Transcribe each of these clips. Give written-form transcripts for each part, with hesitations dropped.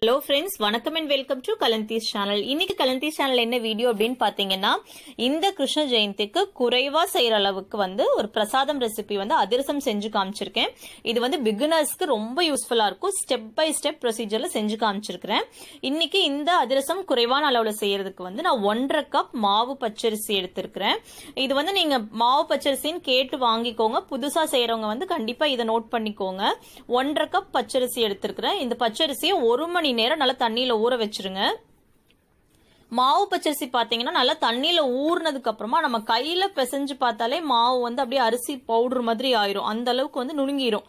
Hello friends, வணக்கம் and welcome to kalandhiz channel. இன்னைக்கு kalandhiz channel என்ன வீடியோ அப்படினு பாத்தீங்கன்னா இந்த கிருஷ்ண ஜெயந்திக்கு குறைவா செய்யற அளவுக்கு ஒரு பிரசாதம் ரெசிபி அதிரசம் செஞ்சு காமிச்சிருக்கேன். இது பிகினர்ஸ்க்கு ரொம்ப யூஸ்ஃபுல்லா இருக்கும். ஸ்டெப் பை ஸ்டெப் ப்ரொசீஜர்ல செஞ்சு காமிச்சிருக்கேன். இன்னைக்கு இந்த அதிரசம் குறைவான அளவுல செய்யறதுக்கு நான் 1.5 கப் மாவு பச்சரிசி எடுத்திருக்கிறேன். இது நீங்க மாவு பச்சரிசின்னு கேட்டு வாங்கிக்கோங்க. புதுசா செய்யறவங்க கண்டிப்பா இதை நோட் பண்ணிக்கோங்க. 1.5 கப் பச்சரிசி எடுத்திருக்கிறேன். இந்த பச்சரிசியை 1 மணி நேரம் நல்லா தண்ணியில ஊற வச்சிருங்க. மாவு பச்சரிசி பாத்தீங்கன்னா நல்லா தண்ணியில ஊறினதுக்கு அப்புறமா நம்ம கையில பிசைஞ்சு பார்த்தாலே மாவு அப்படியே அரிசி பவுடர் மாதிரி ஆயிரும். அந்த அளவுக்கு நுணுங்கிரும்.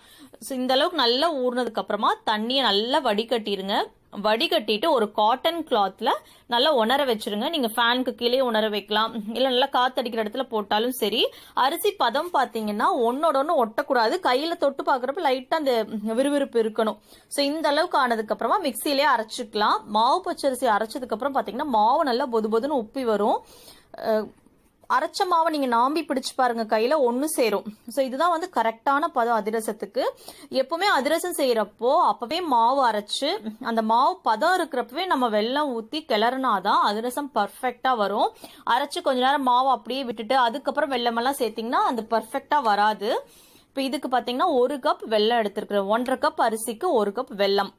இந்த அளவுக்கு நல்லா ஊறினதுக்கு அப்புறமா தண்ணியை நல்லா வடிகட்டிருங்க. வடிகட்டிட்டு ஒரு காட்டன் கிளாத்ல நல்லா உணர வச்சிருங்க. நீங்க ஃபேனுக்கு கீழே உணர வைக்கலாம், இல்ல நல்லா காத்தடிக்கிற இடத்துல போட்டாலும் சரி. அரிசி பதம் பாத்தீங்கன்னா ஒன்னோட ஒன்னு ஒட்டக்கூடாது. கையில தொட்டு பாக்குறப்ப லைட்டா அந்த விறுவிறுப்பு இருக்கணும். சோ இந்த அளவுக்கு ஆனதுக்கு அப்புறமா மிக்சியிலே அரைச்சுக்கலாம். மாவு பச்சரிசி அரைச்சதுக்கு அப்புறம் பாத்தீங்கன்னா மாவு நல்லா பொது பொதுன்னு உப்பி வரும். அரைச்ச மாவை நீங்க நாம்பி பிடிச்சு பாருங்க, கையில ஒன்னு சேரும். சோ இதுதான் கரெக்டான பதம் அதிரசத்துக்கு. எப்பவுமே அதிரசம் செய்யறப்போ அப்பவே மாவு அரைச்சு அந்த மாவு பதம் இருக்கிறப்பவே நம்ம வெல்லம் ஊத்தி கிளறினாதான் அதிரசம் பர்ஃபெக்டா வரும். அரைச்சு கொஞ்ச நேரம் மாவு அப்படியே விட்டுட்டு அதுக்கப்புறம் வெல்லம் எல்லாம் சேர்த்தீங்கன்னா அது பர்ஃபெக்டா வராது. இப்ப இதுக்கு பாத்தீங்கன்னா 1 கப் வெல்லம் எடுத்திருக்கிறேன். 1.5 கப் அரிசிக்கு 1 கப் வெல்லம்.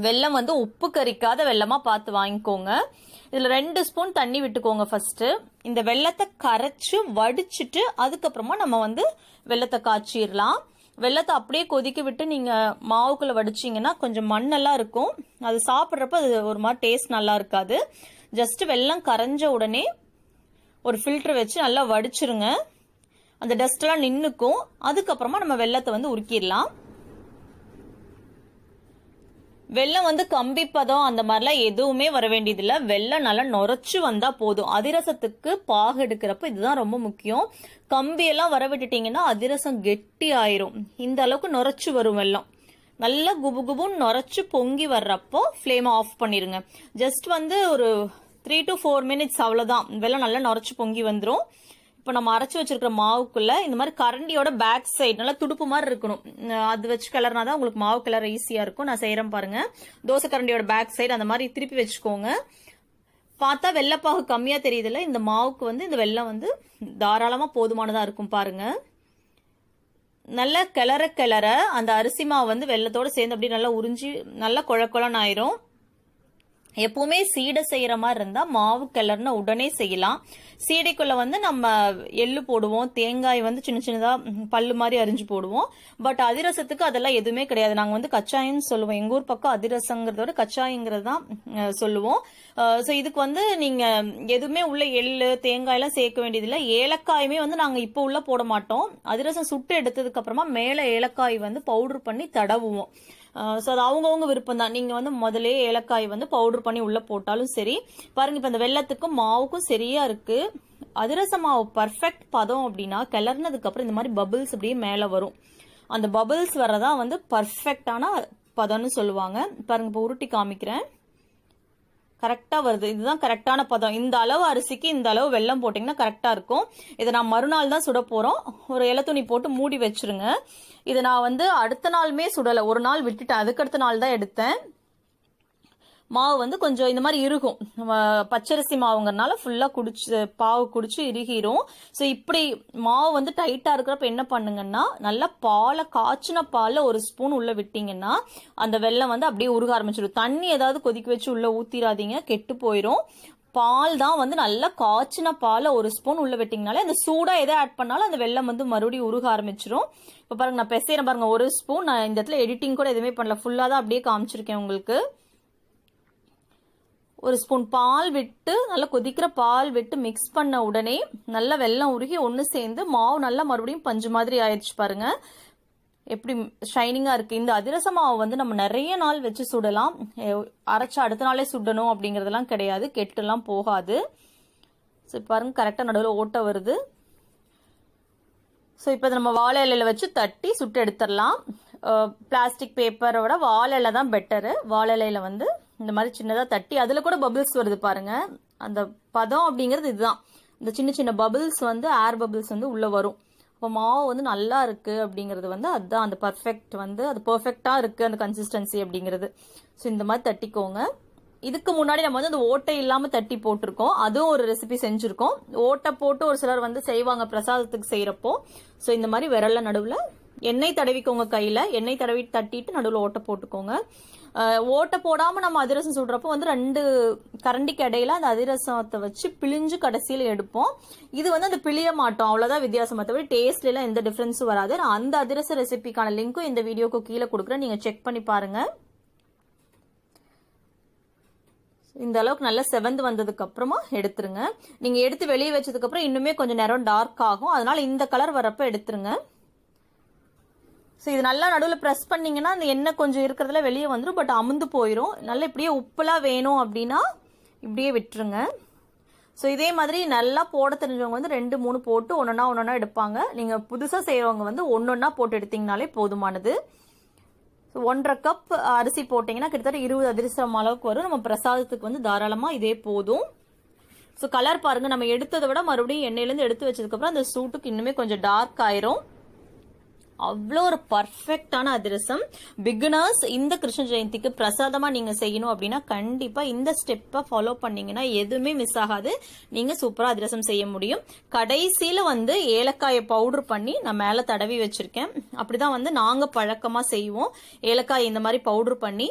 வெல்லம் உப்பு கரிக்காத வெல்லமா பார்த்து வாங்கிக்கோங்க. இதுல 2 ஸ்பூன் தண்ணி விட்டுக்கோங்க. ஃபர்ஸ்ட் இந்த வெல்லத்தை கரைச்சு வடிச்சிட்டு அதுக்கப்புறமா நம்ம வெல்லத்தை காய்ச்சிடலாம். வெல்லத்தை அப்படியே கொதிக்க விட்டு நீங்க மாவுக்குள்ள வடிச்சீங்கன்னா கொஞ்சம் மண்ணெல்லாம் இருக்கும். அது சாப்பிட்றப்ப அது ஒரு மாதிரி டேஸ்ட் நல்லா இருக்காது. ஜஸ்ட் வெல்லம் கரைஞ்ச உடனே ஒரு ஃபில்டர் வச்சு நல்லா வடிச்சிருங்க. அந்த டஸ்ட் எல்லாம் நின்னுக்கும். அதுக்கப்புறமா நம்ம வெல்லத்தை உருக்கிடலாம். வெல்லம் கம்பி பதம் அந்த மாதிரிலாம் எதுவுமே வர வேண்டியது இல்ல. வெல்லம் நல்லா நுரைச்சு வந்தா போதும். அதிரசத்துக்கு பாகு எடுக்கிறப்ப இதுதான் ரொம்ப முக்கியம். கம்பி எல்லாம் வர விட்டுட்டீங்கன்னா அதிரசம் கெட்டி ஆயிரும். இந்த அளவுக்கு நுரைச்சு வரும் வெல்லம். நல்லா குபு குபுன்னு நுரைச்சு பொங்கி வர்றப்போ ஃபிளேம் ஆஃப் பண்ணிருங்க. ஜஸ்ட் ஒரு 3 to 4 minutes அவ்வளவுதான். வெல்லம் நல்லா நுரைச்சு பொங்கி வந்துரும். இப்ப நம்ம அரைச்சு வச்சிருக்கிற மாவுக்குள்ள இந்த மாதிரி கரண்டியோட பேக் சைடு நல்லா துடுப்பு மாதிரி இருக்கணும். அது வச்சு கிளறினாதான் உங்களுக்கு மாவு கிளற ஈஸியா இருக்கும். நான் செய்யறேன் பாருங்க. தோசை கரண்டியோட பேக் சைடு அந்த மாதிரி திருப்பி வச்சுக்கோங்க. பார்த்தா வெள்ளப்பாகு கம்மியா தெரியுதுல்ல. இந்த மாவுக்கு இந்த வெல்லம் தாராளமா போதுமானதா இருக்கும் பாருங்க. நல்லா கிளற கிளற அந்த அரிசி மாவு வெல்லத்தோட சேர்ந்து அப்படியே நல்லா உறிஞ்சி நல்லா குழ குழன்னு ஆயிரும். எப்பவுமே சீடை செய்யற மாதிரி இருந்தா மாவு கிளறுன உடனே செய்யலாம். சீடைக்குள்ள நம்ம எள்ளு போடுவோம், தேங்காய் சின்ன சின்னதா பல்லு மாதிரி அரிஞ்சு போடுவோம். பட் அதிரசத்துக்கு அதெல்லாம் எதுவுமே கிடையாது. நாங்க கச்சாயம்னு சொல்லுவோம். எங்க ஊர் பக்கம் அதிரசங்கிறதோட கச்சாயங்கிறது தான் சொல்லுவோம். சோ இதுக்கு நீங்க எதுவுமே உள்ள எள்ளு தேங்காய் எல்லாம் சேர்க்க வேண்டியதில்லை. ஏலக்காயுமே நாங்க இப்ப உள்ள போட மாட்டோம். அதிரசம் சுட்டு எடுத்ததுக்கு அப்புறமா மேல ஏலக்காய் பவுடர் பண்ணி தடவுவோம். சோ அது அவங்கவுங்க விருப்பம் தான். நீங்க முதலே ஏலக்காய் பவுடர் பண்ணி உள்ள போட்டாலும் சரி. பாருங்க இப்ப இந்த வெல்லத்துக்கும் மாவுக்கும் சரியா இருக்கு. அதிரச மாவு பர்ஃபெக்ட் பதம் அப்படின்னா கிளறினதுக்கு அப்புறம் இந்த மாதிரி பபிள்ஸ் அப்படியே மேல வரும். அந்த பபிள்ஸ் வரதான் பர்ஃபெக்டான பதம்னு சொல்லுவாங்க. பாருங்க இப்ப உருட்டி காமிக்கிறேன். கரெக்டா வருது. இதுதான் கரெக்டான பதம். இந்த அளவு அரிசிக்கு இந்த அளவு வெல்லம் போட்டீங்கன்னா கரெக்டா இருக்கும். இதை நான் மறுநாள் தான் சுட போறோம். ஒரு இலை துணி போட்டு மூடி வச்சிருங்க. இதை நான் அடுத்த நாளுமே சுடல, ஒரு நாள் விட்டுட்டேன். அதுக்கடுத்த நாள் தான் எடுத்தேன். மாவு கொஞ்சம் இந்த மாதிரி இருக்கும். பச்சரிசி மாவுங்கிறதுனால ஃபுல்லா பாவு குடிச்சு இறுகிரும். சோ இப்படி மாவு டைட்டா இருக்கிறப்ப என்ன பண்ணுங்கன்னா நல்லா பாலை காய்ச்சின பால்ல 1 ஸ்பூன் உள்ள விட்டீங்கன்னா அந்த வெல்லம் அப்படியே உருக ஆரம்பிச்சிடும். தண்ணி ஏதாவது கொதிக்க வச்சு உள்ள ஊத்திராதீங்க, கெட்டு போயிரும். பால் தான் நல்லா காய்ச்சின பால 1 ஸ்பூன் உள்ள விட்டீங்கனாலே அந்த சூடா எதை ஆட் பண்ணாலும் அந்த வெல்லம் மறுபடியும் உருக ஆரம்பிச்சிரும். இப்ப பாருங்க நான் பெசைறேன் பாருங்க. 1 ஸ்பூன். நான் இந்த இடத்துல எடிட்டிங் கூட எதுவுமே பண்ணல, ஃபுல்லா தான் அப்படியே காமிச்சிருக்கேன் உங்களுக்கு. 1 ஸ்பூன் பால் விட்டு நல்லா கொதிக்கிற பால் விட்டு மிக்ஸ் பண்ண உடனே நல்லா வெல்லம் உருகி ஒன்னு சேர்ந்து மாவு நல்லா மறுபடியும் பஞ்சு மாதிரி ஆயிடுச்சு பாருங்க. எப்படி ஷைனிங்கா இருக்கு. இந்த அதிரச மாவு நம்ம நிறைய நாள் வச்சு சுடலாம். அரைச்சு அடுத்த நாளே சுடணும் அப்படிங்கறதெல்லாம் கிடையாது, கெட்டுலாம் போகாது. பாருங்க கரெக்டா நடுவில் ஓட்ட வருது. சோ இப்ப நம்ம வாழை இலையில வச்சு தட்டி சுட்டு எடுத்துடலாம். பிளாஸ்டிக் பேப்பரோட வாழை இலை தான் பெட்டரு. வாழை இலையில இந்த மாதிரி சின்னதா தட்டி அதுல கூட பபிள்ஸ் வருது பாருங்க. அந்த பதம் அப்படிங்கிறது இதுதான். இந்த சின்ன சின்ன பபிள்ஸ் வந்து ஏர் பபிள்ஸ் வந்து உள்ள வரும். அப்போ மாவு வந்து நல்லா இருக்கு அப்படிங்கிறது வந்து அதுதான் அந்த பர்ஃபெக்ட் வந்து அது பர்ஃபெக்டா இருக்கு அந்த கன்சிஸ்டன்சி அப்படிங்கிறது. ஸோ இந்த மாதிரி தட்டிக்கோங்க. இதுக்கு முன்னாடி நம்ம வந்து அந்த ஓட்டை இல்லாம தட்டி போட்டிருக்கோம். அதுவும் ஒரு ரெசிபி செஞ்சிருக்கோம். ஓட்டை போட்டு ஒரு சிலர் வந்து செய்வாங்க பிரசாதத்துக்கு செய்யறப்போ. ஸோ இந்த மாதிரி விரல்ல நடுவுல எண்ணெய் தடவிக்கோங்க. கையில எண்ணெய் தடவி தட்டிட்டு நடுவில் ஓட்டை போட்டுக்கோங்க. ஓட்டை போடாம நம்ம அதிரசம் சுடுறப்போ வந்து 2 கரண்டிக்கு இடையில அந்த அதிரசத்தை வச்சு பிழிஞ்சு கடைசியில எடுப்போம். இது வந்து அந்த பிழிய மாட்டோம், அவ்வளவுதான் வித்தியாசம். மற்றபடி டேஸ்ட்ல எல்லாம் எந்த டிஃபரன்ஸும் வராது. நான் அந்த அதிரச ரெசிபிக்கான லிங்க்கும் இந்த வீடியோக்கு கீழே கொடுக்குறேன், நீங்க செக் பண்ணி பாருங்க. இந்த அளவுக்கு நல்லா செவந்து வந்ததுக்கு அப்புறமா எடுத்துருங்க. நீங்க எடுத்து வெளியே வச்சதுக்கு அப்புறம் இன்னுமே கொஞ்சம் நேரம் டார்க் ஆகும், அதனால இந்த கலர் வரப்ப எடுத்துருங்க. ஸோ இது நல்லா நடுவில் ப்ரெஸ் பண்ணீங்கன்னா அந்த எண்ணெய் கொஞ்சம் இருக்கிறதுல வெளியே வந்துடும், பட் அமுந்து போயிடும். நல்லா இப்படியே உப்புலாம் வேணும் அப்படின்னா இப்படியே விட்டுருங்க. ஸோ இதே மாதிரி நல்லா போட தெரிஞ்சவங்க வந்து 2-3 போட்டு ஒன்னொன்னா எடுப்பாங்க. நீங்க புதுசா செய்யறவங்க வந்து ஒன்னொன்னா போட்டு எடுத்தீங்கனாலே போதுமானது. 1.5 கப் அரிசி போட்டீங்கன்னா கிட்டத்தட்ட 20 அதிரசம் அளவுக்கு வரும். நம்ம பிரசாதத்துக்கு வந்து தாராளமா இதே போதும். ஸோ கலர் பாருங்க, நம்ம எடுத்ததை விட மறுபடியும் எண்ணெயிலேருந்து எடுத்து வச்சதுக்கு அப்புறம் அந்த சூட்டுக்கு இன்னுமே கொஞ்சம் டார்க் ஆயிரும். அவ்வளோ ஒரு பர்ஃபெக்டான அதிரசம். பிகினர்ஸ் இந்த கிருஷ்ண ஜெயந்திக்கு பிரசாதமா நீங்க செய்யணும் அப்படின்னா கண்டிப்பா இந்த ஸ்டெப்பை ஃபாலோ பண்ணீங்கன்னா எதுவுமே மிஸ் ஆகாது. நீங்க சூப்பரா அதிரசம் செய்ய முடியும். கடைசியில வந்து ஏலக்காயை பவுடர் பண்ணி நான் மேல தடவி வச்சிருக்கேன். அப்படிதான் வந்து நாங்க பழக்கமா செய்வோம். ஏலக்காய் இந்த மாதிரி பவுடர் பண்ணி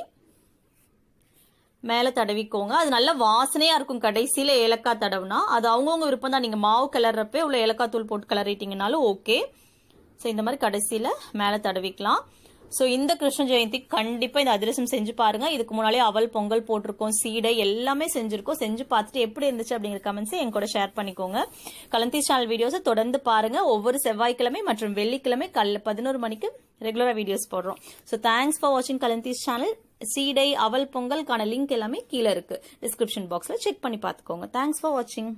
மேல தடவிக்கோங்க. அது நல்ல வாசனையா இருக்கும் கடைசியில ஏலக்காய் தடவுனா. அது அவங்கவுங்க விருப்பம் தான். நீங்க மாவு கிளறப்பே உள்ள ஏலக்காய் தூள் போட்டு கிளறிட்டீங்கனாலும் ஓகே. ஸோ இந்த மாதிரி கடைசியில மேல தடவிக்கலாம். ஸோ இந்த கிருஷ்ண ஜெயந்திக்கு கண்டிப்பா இந்த அதிரசம் செஞ்சு பாருங்க. இதுக்கு முன்னாலே அவல் பொங்கல் போட்டிருக்கோம், சீடை எல்லாமே செஞ்சிருக்கோம். செஞ்சு பார்த்துட்டு எப்படி இருந்துச்சு அப்படிங்கிற கமெண்ட்ஸை என் கூட ஷேர் பண்ணிக்கோங்க. கலந்தீஸ் சேனல் வீடியோஸை தொடர்ந்து பாருங்க. ஒவ்வொரு செவ்வாய்க்கிழமை மற்றும் வெள்ளிக்கிழமை காலையில் 11 மணிக்கு ரெகுலரா வீடியோஸ் போடுறோம். ஸோ தேங்க்ஸ் ஃபார் வாட்சிங் கலந்தீஸ் சேனல். சீடை அவல் பொங்கலுக்கான லிங்க் எல்லாமே கீழே இருக்கு டிஸ்கிரிப்ஷன் பாக்ஸ்ல, செக் பண்ணி பார்த்துக்கோங்க. தேங்க்ஸ் ஃபார் வாட்சிங்.